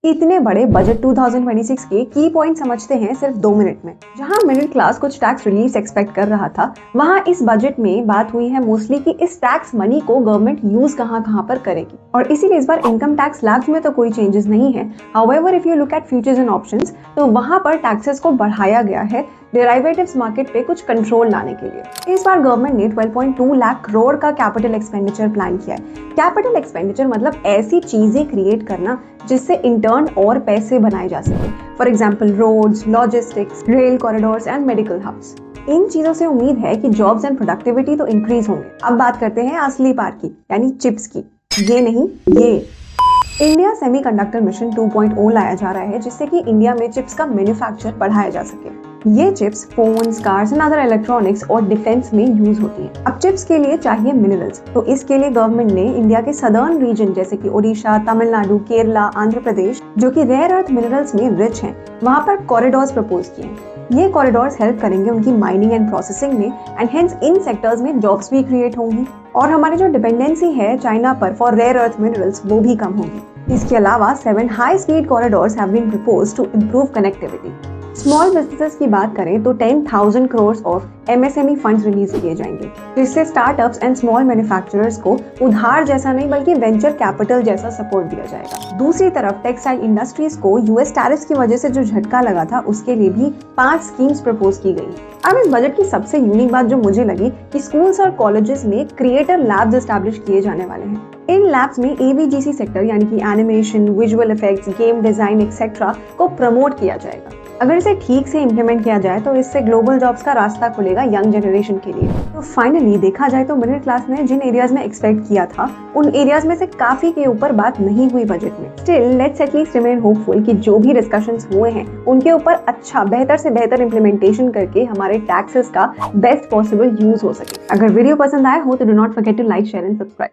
इतने बड़े बजट 2026 के की पॉइंट समझते हैं सिर्फ 2 मिनट में। जहां मिडिल क्लास कुछ टैक्स रिलीफ एक्सपेक्ट कर रहा था, वहां इस बजट में बात हुई है मोस्टली कि इस टैक्स मनी को गवर्नमेंट यूज कहां पर करेगी। और इसीलिए इस बार इनकम टैक्स स्लैब्स में तो कोई चेंजेस नहीं है। However if you look at futures and options, तो वहां पर टैक्सेस को बढ़ाया गया है डेरिवेटिव्स मार्केट पे कुछ कंट्रोल लाने के लिए। इस बार गवर्नमेंट ने 12.2 लाख करोड़ का कैपिटल एक्सपेंडिचर प्लान किया है। कैपिटल एक्सपेंडिचर मतलब ऐसी चीजें क्रिएट करना जिससे इंटर्न और पैसे बनाए जा सके। For example roads, logistics, rail corridors and medical hubs. इन चीजों से उम्मीद है कि जॉब्स एंड प्रोडक्टिविटी तो इंक्रीज होंगे। अब बात करते हैं असली पार्ट की, यानी चिप्स की। ये नहीं, ये इंडिया सेमीकंडक्टर मिशन 2.0 लाया जा रहा है, जिससे कि इंडिया में चिप्स का मैन्युफैक्चर बढ़ाया जा सके। ये chips phones, cars and other electronics और डिफेंस में यूज होती है। अब चिप्स के लिए चाहिए मिनरल्स, तो इसके लिए गवर्नमेंट ने इंडिया के सदर्न रीजन जैसे कि ओडिशा, तमिलनाडु, केरला, आंध्र प्रदेश, जो कि रेयर अर्थ मिनरल्स में रिच हैं, वहां पर कॉरिडोर्स प्रपोज किए हैं। ये कॉरिडोर्स हेल्प करेंगे उनकी माइनिंग एंड प्रोसेसिंग में, एंड हेंस इन सेक्टर्स में जॉब्स भी क्रिएट होंगी और हमारी जो डिपेंडेंसी है चाइना पर फॉर रेयर अर्थ मिनरल्स वो भी कम होगी। इसके अलावा 7 high speed corridors have been proposed to improve connectivity. Small businesses की बात करें तो 10,000 crore of MSME funds release किए जाएंगे, जिससे स्टार्टअप्स एंड स्मॉल मैन्युफैक्चरर्स को उधार जैसा नहीं बल्कि वेंचर कैपिटल जैसा सपोर्ट दिया जाएगा। दूसरी तरफ टेक्सटाइल इंडस्ट्रीज को यूएस टैरिफ्स की वजह से जो झटका लगा था, उसके लिए भी 5 स्कीम्स प्रपोज की गई। अब इस बजट की सबसे यूनिक बात जो मुझे लगी कि स्कूल्स और कॉलेजेस में क्रिएटर लैब्स एस्टैब्लिश किए जाने वाले हैं। इन लैब्स में एवीजीसी सेक्टर यानी कि animation, visual effects, game design etcetera को प्रमोट किया जाएगा। अगर इसे ठीक से इम्प्लीमेंट किया जाए तो इससे ग्लोबल जॉब्स का रास्ता खुलेगा यंग जनरेशन के लिए। तो फाइनली देखा जाए तो मिडिल क्लास ने जिन एरियाज में एक्सपेक्ट किया था, उन एरियाज में से काफी के ऊपर बात नहीं हुई बजट में। Still let's at least remain hopeful कि जो भी डिस्कशंस हुए हैं उनके ऊपर अच्छा, बेहतर से बेहतर इम्प्लीमेंटेशन करके हमारे टैक्सेस का बेस्ट पॉसिबल यूज हो सके। अगर वीडियो पसंद आए हो तो do not forget to like, share and subscribe.